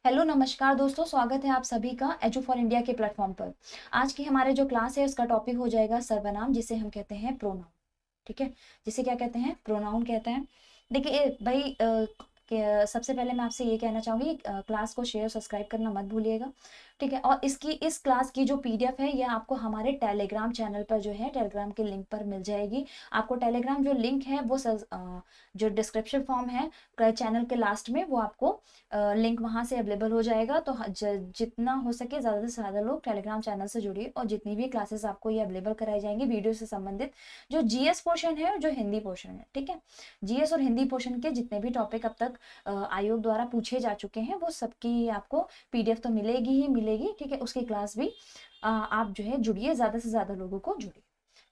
Hello नमस्कार दोस्तों, स्वागत है आप सभी का एजू फॉर इंडिया के प्लेटफॉर्म पर। आज की हमारे जो क्लास है उसका टॉपिक हो जाएगा सर्वनाम, जिसे हम कहते हैं प्रोनाउन। ठीक है, जिसे क्या कहते हैं, प्रोनाउन कहते हैं। देखिए भाई, सबसे पहले मैं आपसे ये कहना चाहूंगी, क्लास को शेयर सब्सक्राइब करना मत भूलिएगा। ठीक है, और इस क्लास की जो पीडीएफ है यह आपको हमारे टेलीग्राम चैनल पर जो है टेलीग्राम के लिंक पर मिल जाएगी। आपको टेलीग्राम जो लिंक है वो जो डिस्क्रिप्शन फॉर्म है चैनल के लास्ट में, वो आपको लिंक वहां से अवेलेबल हो जाएगा। तो जितना हो सके ज़्यादा से ज़्यादा लोग टेलीग्राम चैनल से जुड़िए, और जितनी भी क्लासेस आपको ये अवेलेबल कराई जाएंगी वीडियो से संबंधित, जो जीएस पोर्शन है और जो हिंदी पोर्शन है। ठीक है, जीएस और हिंदी पोर्शन के जितने भी टॉपिक अब तक आयोग द्वारा पूछे जा चुके हैं वो सबकी आपको पीडीएफ तो मिलेगी ही मिलेगी। ठीक है, उसकी क्लास भी आप जो है जुड़िए, ज़्यादा से ज़्यादा लोगों को जुड़िए।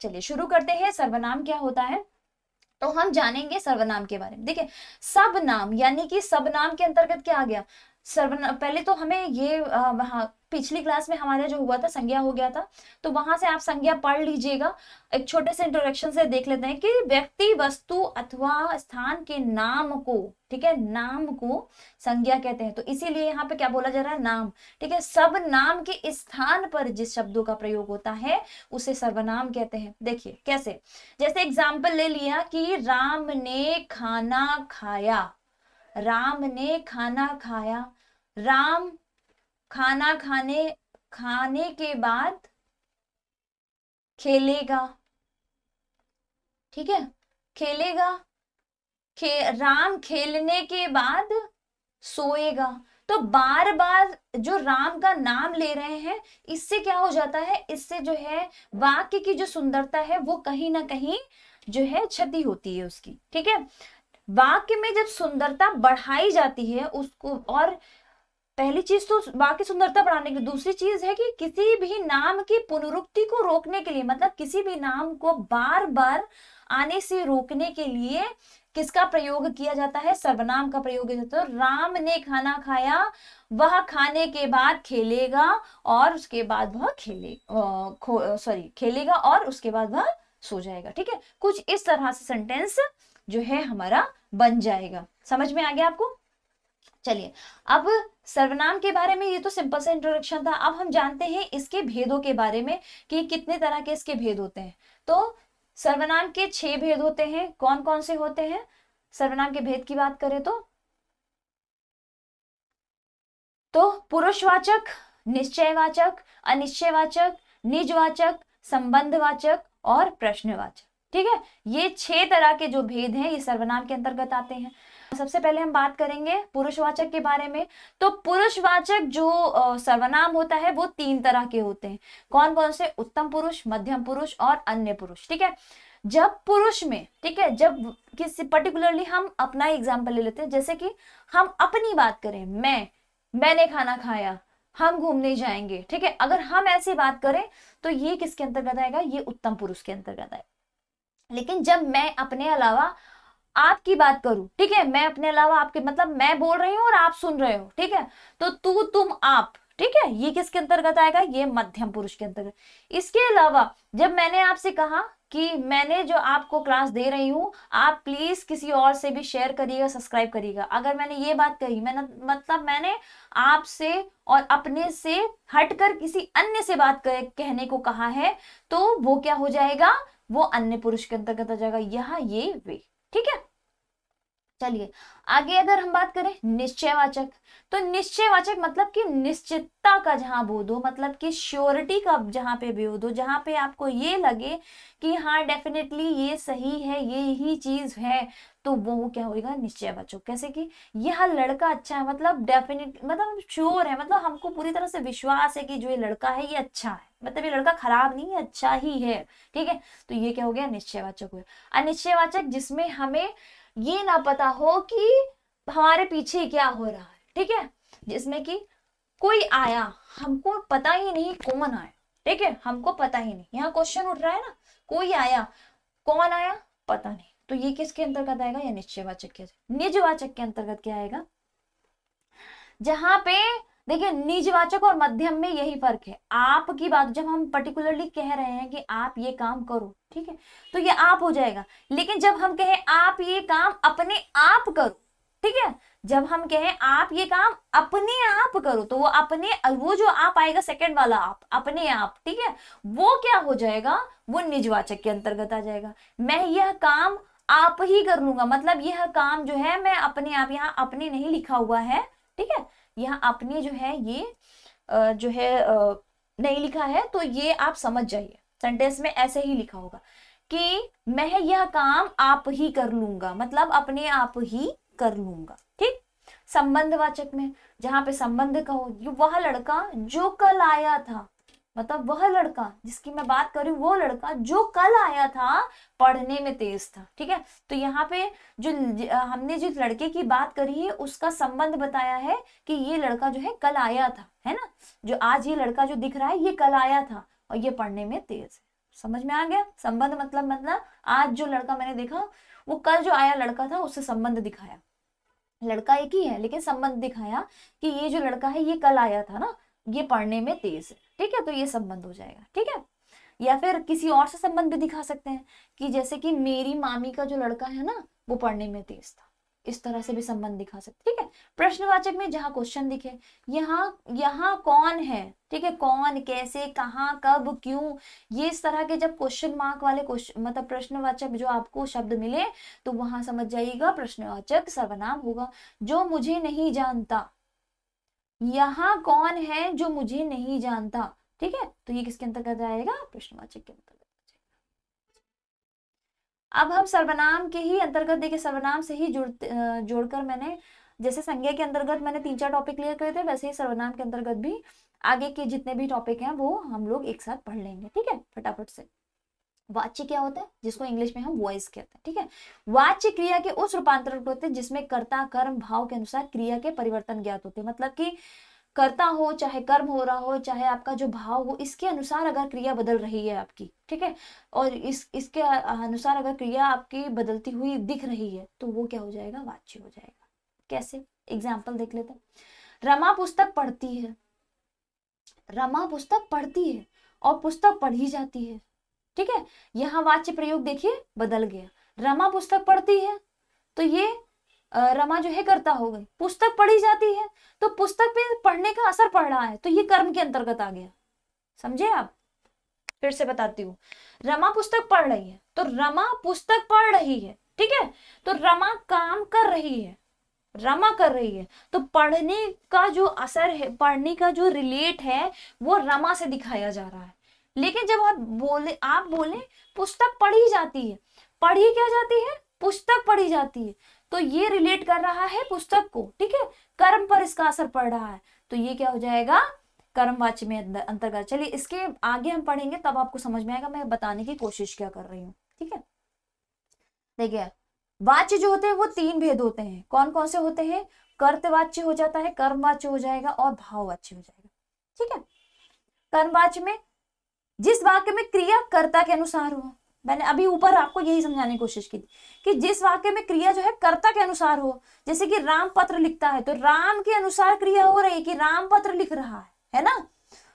चलिए शुरू करते हैं। सर्वनाम क्या होता है, तो हम जानेंगे सर्वनाम के बारे में। देखिए, सब नाम यानी कि सब नाम के अंतर्गत क्या आ गया, सर्वनाम। पहले तो हमें ये वहाँ पिछली क्लास में हमारे जो हुआ था संज्ञा हो गया था, तो वहां से आप संज्ञा पढ़ लीजिएगा। एक छोटे से इंट्रोडक्शन से देख लेते हैं कि व्यक्ति, वस्तु अथवा स्थान के नाम को, ठीक है, नाम को संज्ञा कहते हैं। तो इसीलिए यहाँ पे क्या बोला जा रहा है, नाम। ठीक है, सब नाम के स्थान पर जिस शब्दों का प्रयोग होता है उसे सर्वनाम कहते हैं। देखिए कैसे, जैसे एग्जाम्पल ले लिया कि राम ने खाना खाया। राम ने खाना खाया, राम खाना खाने के बाद खेलेगा। ठीक है, खेलेगा। राम खेलने के बाद सोएगा। तो बार बार जो राम का नाम ले रहे हैं, इससे क्या हो जाता है, इससे जो है वाक्य की जो सुंदरता है वो कहीं ना कहीं जो है क्षति होती है उसकी। ठीक है, वाक्य में जब सुंदरता बढ़ाई जाती है उसको, और पहली चीज तो वाक्य सुंदरता बढ़ाने के लिए, दूसरी चीज है कि किसी भी नाम की पुनरुक्ति को रोकने के लिए, मतलब किसी भी नाम को बार बार आने से रोकने के लिए किसका प्रयोग किया जाता है, सर्वनाम का प्रयोग किया जाता है। राम ने खाना खाया, वह खाने के बाद खेलेगा और उसके बाद वह खेलेगा और उसके बाद वह सो जाएगा। ठीक है, कुछ इस तरह से सेंटेंस जो है हमारा बन जाएगा। समझ में आ गया आपको? चलिए, अब सर्वनाम के बारे में ये तो सिंपल सा इंट्रोडक्शन था। अब हम जानते हैं इसके भेदों के बारे में कि कितने तरह के इसके भेद होते हैं। तो सर्वनाम के 6 भेद होते हैं। कौन कौन से होते हैं सर्वनाम के भेद की बात करें तो पुरुषवाचक, निश्चयवाचक, अनिश्चयवाचक, निजवाचक, संबंधवाचक और प्रश्नवाचक। ठीक है, ये 6 तरह के जो भेद हैं ये सर्वनाम के अंतर्गत आते हैं। सबसे पहले हम बात करेंगे पुरुषवाचक के बारे में। तो पुरुषवाचक जो सर्वनाम होता है वो 3 तरह के होते हैं। कौन कौन से, उत्तम पुरुष, मध्यम पुरुष और अन्य पुरुष। ठीक है, जब पुरुष में, ठीक है, जब किसी पर्टिकुलरली हम अपना एग्जाम्पल ले लेते हैं, जैसे कि हम अपनी बात करें, मैंने खाना खाया, हम घूमने जाएंगे। ठीक है, अगर हम ऐसी बात करें तो ये किसके अंतर्गत आएगा, ये उत्तम पुरुष के अंतर्गत आएगा। लेकिन जब मैं अपने अलावा आपकी बात करूं, ठीक है, मैं अपने अलावा आपके, मतलब मैं बोल रही हूं और आप सुन रहे हो, ठीक है, तो तू, तुम, आप, ठीक है, ये किसके अंतर्गत आएगा, ये मध्यम पुरुष के अंतर्गत। इसके अलावा जब मैंने आपसे कहा कि मैंने जो आपको क्लास दे रही हूं, आप प्लीज किसी और से भी शेयर करिएगा, सब्सक्राइब करिएगा, अगर मैंने ये बात कही, मतलब मैंने आपसे और अपने से हटकर किसी अन्य से बात कहने को कहा है, तो वो क्या हो जाएगा, वो अन्य पुरुष के अंतर्गत आ जाएगा, यह, ये, वे। ठीक है, चलिए आगे अगर हम बात करें निश्चयवाचक, तो निश्चयवाचक मतलब कि निश्चितता का जहां बोध हो, मतलब कि श्योरिटी का जहां पे बोध हो, जहां पे आपको ये लगे कि हाँ डेफिनेटली ये सही है, ये ही चीज है, तो वो क्या होगा, निश्चयवाचक। कैसे कि यह लड़का अच्छा है, मतलब डेफिनेट, मतलब श्योर है, मतलब हमको पूरी तरह से विश्वास है कि जो ये लड़का है ये अच्छा है, मतलब ये लड़का खराब नहीं है, अच्छा ही है। ठीक है, तो ये क्या हो गया, निश्चयवाचक हो गया। अनिश्चयवाचक जिसमें हमें ये ना पता हो कि हमारे पीछे क्या हो रहा है। ठीक है, जिसमें कि कोई आया, हमको पता ही नहीं कौन आया, ठीक है, हमको पता ही नहीं, यहाँ क्वेश्चन उठ रहा है ना, कोई आया, कौन आया, पता नहीं, तो ये किसके अंतर्गत आएगा, या निश्चयवाचक के। निजवाचक के अंतर्गत क्या आएगा, जहां पे देखिए निजवाचक और मध्यम में यही फर्क है। आप की बात जब हम पर्टिकुलरली कह रहे हैं कि आप ये काम करो, ठीक है, तो ये आप हो जाएगा। लेकिन जब हम कहें आप ये काम अपने आप करो, ठीक है, जब हम कहें आप ये काम अपने आप करो, तो वो अपने, वो जो आप आएगा सेकंड वाला आप, अपने आप, ठीक है, वो क्या हो जाएगा, वो निजवाचक के अंतर्गत आ जाएगा। मैं यह काम आप ही कर लूंगा, मतलब यह काम जो है मैं अपने आप, यहाँ अपने नहीं लिखा हुआ है, ठीक है, यहाँ अपने जो है ये जो है नहीं लिखा है, तो ये आप समझ जाइए, सेंटेंस में ऐसे ही लिखा होगा कि मैं यह काम आप ही कर लूंगा, मतलब अपने आप ही कर लूंगा, ठीक। संबंधवाचक में जहां पे संबंध का हो, वह लड़का जो कल आया था, मतलब वह लड़का जिसकी मैं बात कर रही हूँ, वो लड़का जो कल आया था पढ़ने में तेज था, ठीक है। तो यहाँ पे जो हमने जिस लड़के की बात करी है उसका संबंध बताया है कि ये लड़का जो है कल आया था, है ना, जो आज ये लड़का जो दिख रहा है ये कल आया था और ये पढ़ने में तेज है। समझ में आ गया, संबंध मतलब आज जो लड़का मैंने देखा वो कल जो आया लड़का था उससे संबंध दिखाया, लड़का एक ही है लेकिन संबंध दिखाया कि ये जो लड़का है ये कल आया था ना, ये पढ़ने में तेज है, ठीक है, तो ये संबंध हो जाएगा, ठीक है। या फिर किसी और से संबंध भी दिखा सकते हैं कि जैसे कि मेरी मामी का जो लड़का है ना वो पढ़ने में तेज था, इस तरह से भी संबंध दिखा सकते, ठीक है। प्रश्नवाचक में जहां क्वेश्चन दिखे, यहाँ यहाँ कौन है, ठीक है, कौन, कैसे, कहाँ, कब, क्यों, ये इस तरह के जब क्वेश्चन मार्क वाले क्वेश्चन मतलब प्रश्नवाचक जो आपको शब्द मिले तो वहां समझ जाइएगा प्रश्नवाचक सर्वनाम होगा। जो मुझे नहीं जानता, यहाँ कौन है जो मुझे नहीं जानता, ठीक है, तो ये किसके अंतर्गत आएगा, प्रश्नवाचक के अंतर्गत। अब हम सर्वनाम के ही अंतर्गत देखिए, सर्वनाम से ही जोड़कर मैंने, जैसे संज्ञा के अंतर्गत मैंने 3-4 टॉपिक क्लियर करे थे, वैसे ही सर्वनाम के अंतर्गत भी आगे के जितने भी टॉपिक हैं वो हम लोग एक साथ पढ़ लेंगे, ठीक है, फटाफट से। वाच्य क्या होता है, जिसको इंग्लिश में हम वॉइस कहते हैं, ठीक है। वाच्य क्रिया के उस रूपांतरण होते हैं जिसमें कर्ता कर्म भाव के अनुसार क्रिया के परिवर्तन ज्ञात होते हैं, मतलब कि करता हो चाहे कर्म हो रहा हो चाहे आपका जो भाव हो, इसके अनुसार अगर क्रिया बदल रही है आपकी, ठीक है, और इसके अनुसार अगर क्रिया आपकी बदलती हुई दिख रही है तो वो क्या हो जाएगा, वाच्य हो जाएगा। कैसे, एग्जाम्पल देख लेते हैं। रमा पुस्तक पढ़ती है, रमा पुस्तक पढ़ती है और पुस्तक पढ़ी जाती है, ठीक है, यहाँ वाच्य प्रयोग देखिए बदल गया, रमा पुस्तक पढ़ती है तो ये रमा जो है कर्ता हो गई, पुस्तक पढ़ी जाती है तो पुस्तक पे पढ़ने का असर पड़ रहा है तो ये कर्म के अंतर्गत आ गया, समझे आप। फिर से बताती हूँ, रमा पुस्तक पढ़ रही है तो रमा पुस्तक पढ़ रही है, ठीक है, तो रमा काम कर रही है, रमा कर रही है, तो पढ़ने का जो असर है, पढ़ने का जो रिलेट है वो रमा से दिखाया जा रहा है। लेकिन जब आप बोले पुस्तक पढ़ी जाती है, पढ़ी क्या जाती है, पुस्तक पढ़ी जाती है, तो ये रिलेट कर रहा है पुस्तक को, ठीक है, कर्म पर इसका असर पड़ रहा है, तो ये क्या हो जाएगा, कर्मवाच्य में अंतर्गत। चलिए इसके आगे हम पढ़ेंगे तब आपको समझ में आएगा मैं बताने की कोशिश क्या कर रही हूँ, ठीक है। देखिए वाच्य जो होते हैं वो 3 भेद होते हैं, कौन कौन से होते हैं, कर्तवाच्य हो जाता है, कर्मवाच्य हो जाएगा और भाववाच्य हो जाएगा, ठीक है। कर्मवाच्य में जिस वाक्य में क्रिया कर्ता के अनुसार हो, मैंने अभी ऊपर आपको यही समझाने की कोशिश की थी कि जिस वाक्य में क्रिया जो है कर्ता के अनुसार हो, जैसे कि राम पत्र लिखता है तो राम के अनुसार क्रिया हो रही है कि राम पत्र लिख रहा है ना,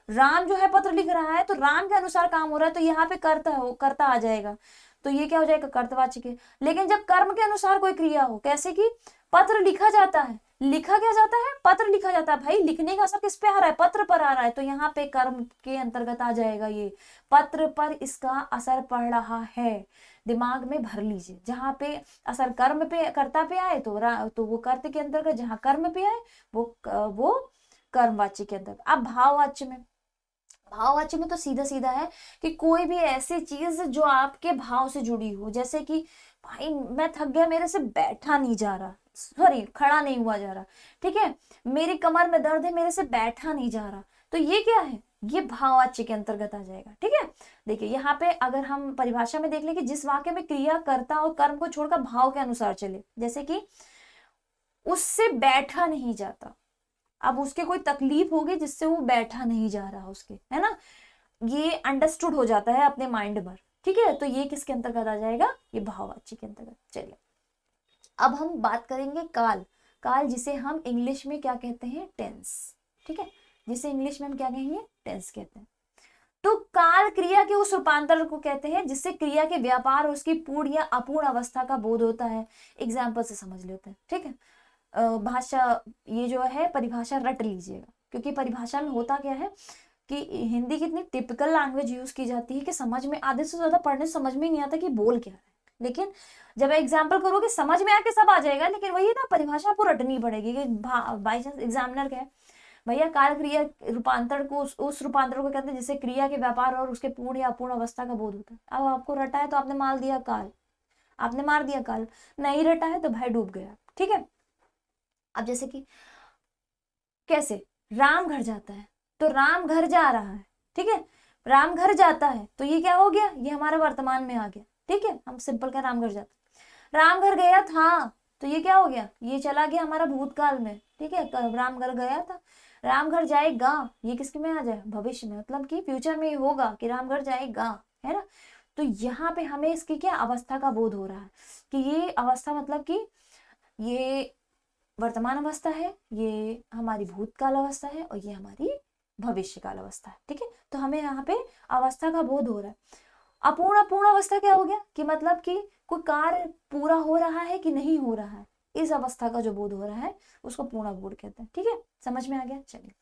राम जो है पत्र लिख रहा है तो राम के अनुसार काम हो रहा है, तो यहाँ पे कर्ता आ जाएगा, तो ये क्या हो जाएगा, कर्तवाच्य के। लेकिन जब कर्म के अनुसार कोई क्रिया हो, कैसे कि पत्र लिखा जाता है, लिखा क्या जाता है, पत्र लिखा जाता है, भाई लिखने का असर किस पे आ रहा है, पत्र पर आ रहा है, तो यहाँ पे कर्म के अंतर्गत आ जाएगा, ये पत्र पर इसका असर पड़ रहा है, दिमाग में भर लीजिए, जहां पे असर कर्म पे कर्ता पे आए तो वो कर्त के अंतर्गत, जहां कर्म पे आए वो कर्मवाच्य के अंतर्गत। अब भाववाच्य में, भाववाच्य में तो सीधा सीधा है कि कोई भी ऐसी चीज जो आपके भाव से जुड़ी हो, जैसे कि भाई मैं थक गया, मेरे से बैठा नहीं जा रहा, सॉरी खड़ा नहीं हुआ जा रहा, ठीक है, मेरी कमर में दर्द है, मेरे से बैठा नहीं जा रहा, तो ये क्या है, ये भाववाच्य के अंतर्गत आ जाएगा, ठीक है। देखिए यहाँ पे अगर हम परिभाषा में देख लें कि जिस वाक्य में क्रिया कर्ता और कर्म को छोड़कर भाव के अनुसार चले, जैसे कि उससे बैठा नहीं जाता, अब उसके कोई तकलीफ होगी जिससे वो बैठा नहीं जा रहा उसके, है ना, ये अंडरस्टूड हो जाता है अपने माइंड पर, ठीक है, तो ये किसके अंतर्गत आ जाएगा, ये भाववाच्य के अंतर्गत। चलिए अब हम बात करेंगे काल, काल जिसे हम इंग्लिश में क्या कहते हैं, टेंस, ठीक है, जिसे इंग्लिश में हम क्या कहेंगे, टेंस कहते हैं। तो काल क्रिया के उस रूपांतरण को कहते हैं जिससे क्रिया के व्यापार और उसकी पूर्ण या अपूर्ण अवस्था का बोध होता है। एग्जाम्पल से समझ लेते हैं, ठीक है। भाषा, ये जो है परिभाषा रट लीजिएगा, क्योंकि परिभाषा में होता क्या है कि हिंदी की इतनी टिपिकल लैंग्वेज यूज की जाती है कि समझ में, आधे से ज्यादा पढ़ने से समझ में नहीं आता कि बोल क्या है। लेकिन जब एग्जाम्पल करोगे समझ में आके सब आ जाएगा, लेकिन वही ना परिभाषा आपको रटनी पड़ेगी कि बाई चांस एग्जामिनर क्या है, भैया काल क्रिया रूपांतरण को उस रूपांतरण को कहते हैं जिससे क्रिया के व्यापार और उसके पूर्ण या अपूर्ण अवस्था का बोध होता है। अब आपको रटा है तो आपने मार दिया काल, आपने मार दिया काल, नहीं रटा है तो भाई डूब गया। ठीक है, अब जैसे कि कैसे राम घर जाता है, तो राम घर जा रहा है, ठीक है, राम घर जाता है तो ये क्या हो गया, ये हमारा वर्तमान में आ गया। ठीक है, हम सिंपल का राम घर जाता, राम घर गया था तो ये क्या हो गया, ये चला गया हमारा भूतकाल में। ठीक है, राम घर गया था, राम घर जाएगा, ये किसके में आ जाए, भविष्य में, मतलब कि फ्यूचर में होगा कि राम घर जाएगा, है ना। तो यहाँ पे हमें इसकी क्या अवस्था का बोध हो रहा है कि ये अवस्था मतलब कि ये वर्तमान अवस्था है, ये हमारी भूतकाल अवस्था है और ये हमारी भविष्यकाल अवस्था है। ठीक है, तो हमें यहाँ पे अवस्था का बोध हो रहा है। अपूर्ण अपूर्ण अवस्था क्या हो गया कि मतलब कि कोई कार्य पूरा हो रहा है कि नहीं हो रहा है, इस अवस्था का जो बोध हो रहा है उसको पूर्ण बोध कहते हैं। ठीक है, समझ में आ गया। चलिए,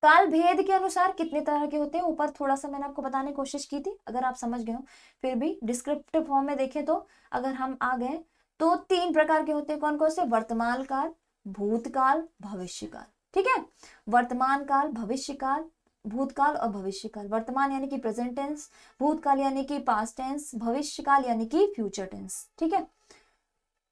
काल भेद के अनुसार कितने तरह के होते हैं, ऊपर थोड़ा सा मैंने आपको बताने की कोशिश की थी, अगर आप समझ गए हो। फिर भी डिस्क्रिप्टिव फॉर्म में देखें तो अगर हम आ गए तो 3 प्रकार के होते हैं। कौन कौन से, वर्तमान काल, भूतकाल, भविष्यकाल। ठीक है, वर्तमान काल, भविष्यकाल, भूतकाल और भविष्यकाल। वर्तमान यानी कि प्रेजेंट टेंस, भूतकाल यानी कि पास्ट टेंस, भविष्यकाल यानी कि फ्यूचर टेंस। ठीक है,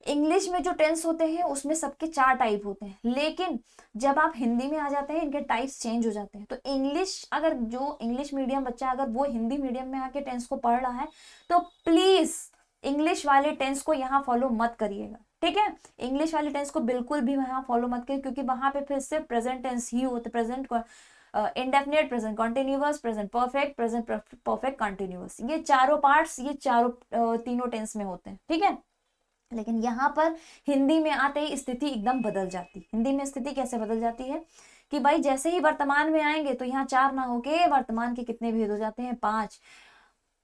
इंग्लिश में जो टेंस होते हैं उसमें सबके 4 टाइप होते हैं, लेकिन जब आप हिंदी में आ जाते हैं इनके टाइप्स चेंज हो जाते हैं। तो इंग्लिश, अगर जो इंग्लिश मीडियम बच्चा अगर वो हिंदी मीडियम में आके टेंस को पढ़ रहा है तो प्लीज इंग्लिश वाले टेंस को यहाँ फॉलो मत करिएगा। ठीक है, इंग्लिश वाले टेंस को बिल्कुल भी यहाँ फॉलो मत करिए, क्योंकि वहां पे फिर से प्रेजेंट टेंस ही होते, present indefinite, present continuous, present perfect, present perfect continuous, ये चारों पार्ट्स, ये चारों तीनों टेंस में होते हैं। ठीक है, लेकिन यहाँ पर हिंदी में आते ही स्थिति एकदम बदल जाती। हिंदी में स्थिति कैसे बदल जाती है कि भाई जैसे ही वर्तमान में आएंगे तो यहाँ 4 ना होके वर्तमान के कितने भेद हो जाते हैं, 5।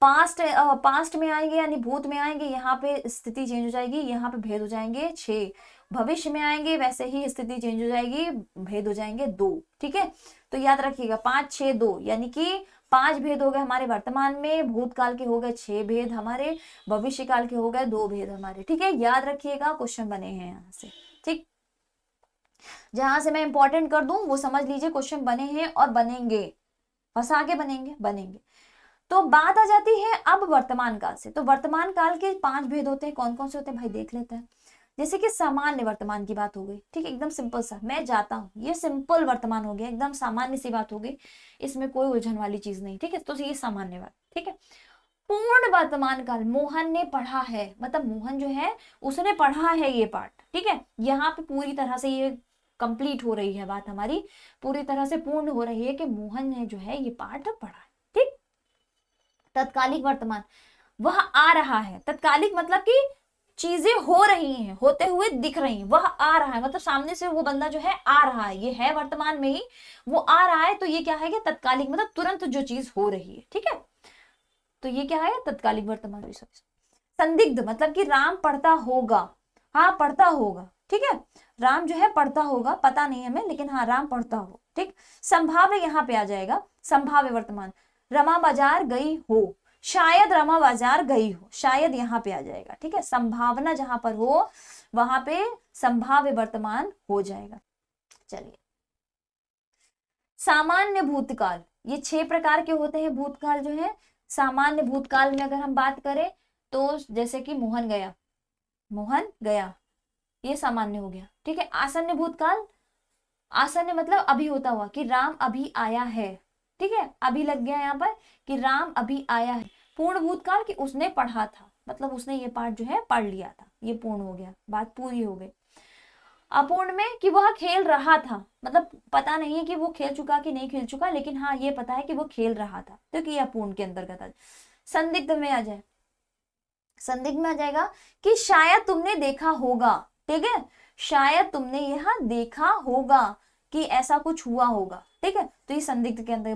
पास्ट में आएंगे यानी भूत में आएंगे, यहाँ पे स्थिति चेंज हो जाएगी, यहाँ पे भेद हो जाएंगे 6। भविष्य में आएंगे वैसे ही स्थिति चेंज हो जाएगी, भेद हो जाएंगे 2। ठीक है, तो याद रखिएगा 5 6 2, यानी कि 5 भेद हो गए हमारे वर्तमान में, भूतकाल के हो गए 6 भेद हमारे, भविष्य काल के हो गए 2 भेद हमारे। ठीक है, याद रखिएगा, क्वेश्चन बने हैं यहाँ से। ठीक, जहां से मैं इंपॉर्टेंट कर दूं वो समझ लीजिए, क्वेश्चन बने हैं और बनेंगे, फंसा के बनेंगे। तो बात आ जाती है अब वर्तमान काल से। तो वर्तमान काल के 5 भेद होते हैं, कौन कौन से होते हैं भाई देख लेते हैं। जैसे कि सामान्य वर्तमान की बात हो गई, ठीक है, एकदम सिंपल सा, मैं जाता हूँ, ये सिंपल वर्तमान हो गया, एकदम सामान्य सी बात हो गई, इसमें कोई उलझन वाली चीज नहीं। ठीक है, तो ये सामान्य बात। ठीक है, पूर्ण वर्तमान काल, मोहन ने पढ़ा है, मतलब मोहन जो है उसने पढ़ा है ये पाठ। ठीक है, यहाँ पे पूरी तरह से ये कंप्लीट हो रही है बात हमारी, पूरी तरह से पूर्ण हो रही है कि मोहन ने जो है ये पाठ पढ़ा है। ठीक, तत्कालिक वर्तमान, वह आ रहा है, तत्कालिक मतलब कि चीजें हो रही हैं, होते हुए दिख रही हैं, वह आ रहा है मतलब सामने से वो बंदा जो है आ रहा है, ये है वर्तमान में ही, वो आ रहा है, तो ये क्या है कि तत्कालिक मतलब तुरंत जो चीज हो रही है। ठीक है, तो ये क्या है, तत्कालिक वर्तमान। संदिग्ध मतलब कि राम पढ़ता होगा, हाँ पढ़ता होगा। ठीक है, राम जो है पढ़ता होगा, पता नहीं हमें, लेकिन हाँ राम पढ़ता हो। ठीक, संभाव्य यहाँ पे आ जाएगा, संभाव्य वर्तमान, रमा बाजार गई हो, शायद रमा बाजार गई हो, शायद यहाँ पे आ जाएगा। ठीक है, संभावना जहां पर हो वहां पे संभाव्य वर्तमान हो जाएगा। चलिए, सामान्य भूतकाल, ये 6 प्रकार के होते हैं भूतकाल जो है। सामान्य भूतकाल में अगर हम बात करें तो जैसे कि मोहन गया, मोहन गया, ये सामान्य हो गया। ठीक है, आसन्न भूतकाल, आसन्न मतलब अभी होता हुआ कि राम अभी आया है। ठीक है, अभी लग गया यहाँ पर कि राम अभी आया है। पूर्ण भूतकाल कि उसने पढ़ा था, मतलब उसने ये पाठ जो है पढ़ लिया था, ये पूर्ण हो गया, बात पूरी हो गई। अपूर्ण में कि वह खेल रहा था, मतलब पता नहीं है कि वो खेल चुका कि नहीं खेल चुका, लेकिन हाँ ये पता है कि वो खेल रहा था, क्योंकि यह अपूर्ण के अंतर्गत है। संदिग्ध में आ जाए, संदिग्ध में आ जाएगा कि शायद तुमने देखा होगा। ठीक है, शायद तुमने यह देखा होगा कि ऐसा कुछ हुआ होगा। ठीक है, तो ये संदिग्ध के अंदर।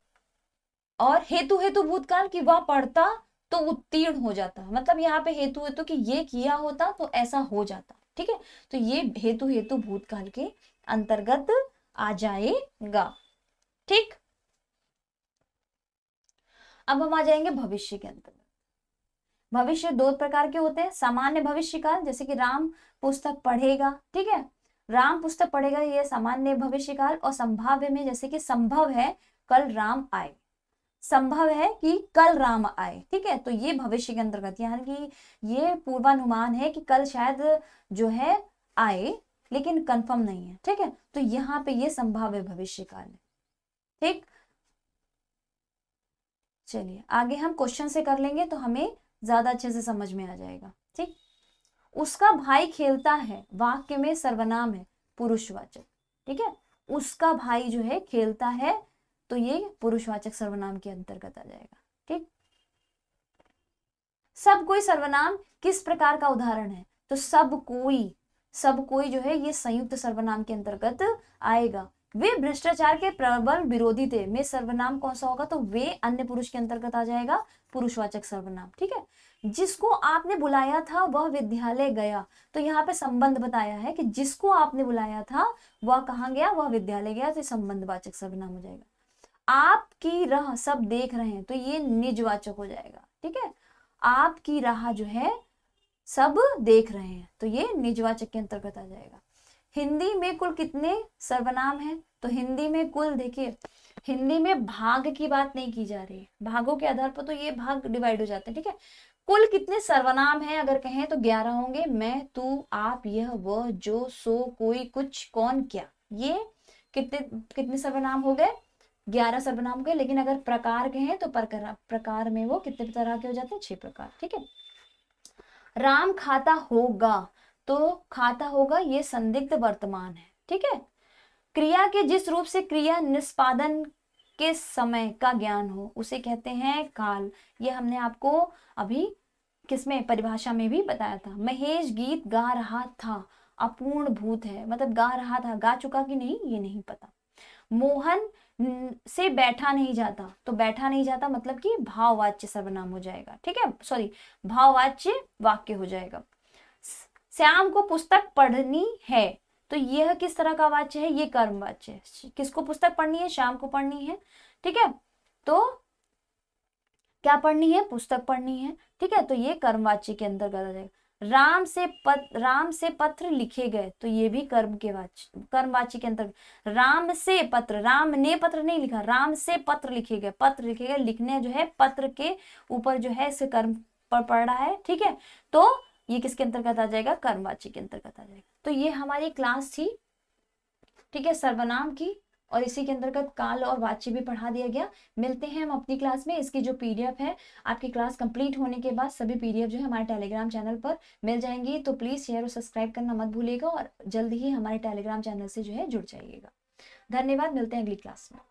और हेतु हेतु भूतकाल कि वह पढ़ता तो उत्तीर्ण हो जाता, मतलब यहाँ पे हेतु हेतु कि ये किया होता तो ऐसा हो जाता। ठीक है, तो ये हेतु हेतु भूतकाल के अंतर्गत आ जाएगा। ठीक, अब हम आ जाएंगे भविष्य के अंतर्गत। भविष्य दो प्रकार के होते हैं, सामान्य भविष्य काल, जैसे कि राम पुस्तक पढ़ेगा, ठीक है, राम पुस्तक पढ़ेगा, ये सामान्य भविष्य काल। और संभाव्य में जैसे कि संभव है कल राम आए, संभव है कि कल राम आए, ठीक है, तो ये भविष्य के अंतर्गत, यानी कि ये पूर्वानुमान है कि कल शायद जो है आए, लेकिन कंफर्म नहीं है, ठीक है, तो यहाँ पे ये संभाव्य भविष्य काल है। ठीक, चलिए आगे हम क्वेश्चन से कर लेंगे तो हमें ज्यादा अच्छे से समझ में आ जाएगा। ठीक, उसका भाई खेलता है, वाक्य में सर्वनाम है पुरुषवाचक, ठीक है, उसका भाई जो है खेलता है, तो ये पुरुषवाचक सर्वनाम के अंतर्गत आ जाएगा। ठीक, सब कोई सर्वनाम किस प्रकार का उदाहरण है, तो सब कोई जो है ये संयुक्त सर्वनाम के अंतर्गत आएगा। वे भ्रष्टाचार के प्रबल विरोधी थे, में सर्वनाम कौन सा होगा, तो वे अन्य पुरुष के अंतर्गत आ जाएगा, पुरुषवाचक सर्वनाम। ठीक है, जिसको आपने बुलाया था वह विद्यालय गया, तो यहाँ पे संबंध बताया है कि जिसको आपने बुलाया था वह कहाँ गया, वह विद्यालय गया, तो संबंधवाचक सर्वनाम हो जाएगा। आपकी राह सब देख रहे हैं, तो ये निजवाचक हो जाएगा। ठीक है, आपकी राह जो है सब देख रहे हैं, तो ये निजवाचक के अंतर्गत आ जाएगा। हिंदी में कुल कितने सर्वनाम हैं, तो हिंदी में कुल, देखिए हिंदी में भाग की बात नहीं की जा रही है, भागों के आधार पर तो ये भाग डिवाइड हो जाते हैं। ठीक है, कुल कितने सर्वनाम हैं अगर कहें तो 11 होंगे, मैं, तू, आप, यह, वह, जो, सो, कोई, कुछ, कौन, क्या, ये कितने कितने सर्वनाम हो गए, 11 सर्वनाम हो गए। लेकिन अगर प्रकार कहें तो प्रकार में वो कितने तरह के हो जाते हैं, 6 प्रकार। ठीक है, राम खाता होगा, तो खाता होगा ये संदिग्ध वर्तमान है। ठीक है, क्रिया के जिस रूप से क्रिया निष्पादन के समय का ज्ञान हो उसे कहते हैं काल। ये हमने आपको अभी किसमें, परिभाषा में भी बताया था। महेश गीत गा रहा था, अपूर्ण भूत है, मतलब गा रहा था, गा चुका कि नहीं ये नहीं पता। मोहन से बैठा नहीं जाता, तो बैठा नहीं जाता मतलब कि भाववाच्य सर्वनाम हो जाएगा। ठीक है, सॉरी, भाववाच्य वाक्य हो जाएगा। श्याम को पुस्तक पढ़नी है, तो यह किस तरह का वाच्य है, ये कर्मवाच्य है। किसको पुस्तक पढ़नी है, श्याम को पढ़नी है। ठीक है, तो क्या पढ़नी है, पुस्तक पढ़नी है। ठीक है, तो ये कर्मवाच्य के अंतर्गत आ जाएगा। राम से पत्र लिखे गए, तो ये भी कर्मवाच्य के अंतर्गत। राम से पत्र, राम ने पत्र नहीं लिखा, राम से पत्र लिखे गए, पत्र लिखे गए, लिखने जो है पत्र के ऊपर जो है इसे कर्म पर पड़ रहा है। ठीक है, तो ये किसके अंतर्गत आ जाएगा, कर्मवाच्य के अंतर्गत आ जाएगा। तो ये हमारी क्लास थी, ठीक है, सर्वनाम की, और इसी के अंतर्गत काल और वाच्य भी पढ़ा दिया गया। मिलते हैं हम अपनी क्लास में। इसकी जो पीडीएफ है आपकी क्लास कंप्लीट होने के बाद सभी पीडीएफ जो है हमारे टेलीग्राम चैनल पर मिल जाएंगी, तो प्लीज शेयर और सब्सक्राइब करना मत भूलिएगा, और जल्द ही हमारे टेलीग्राम चैनल से जो है जुड़ जाइएगा। धन्यवाद, मिलते हैं अगली क्लास में।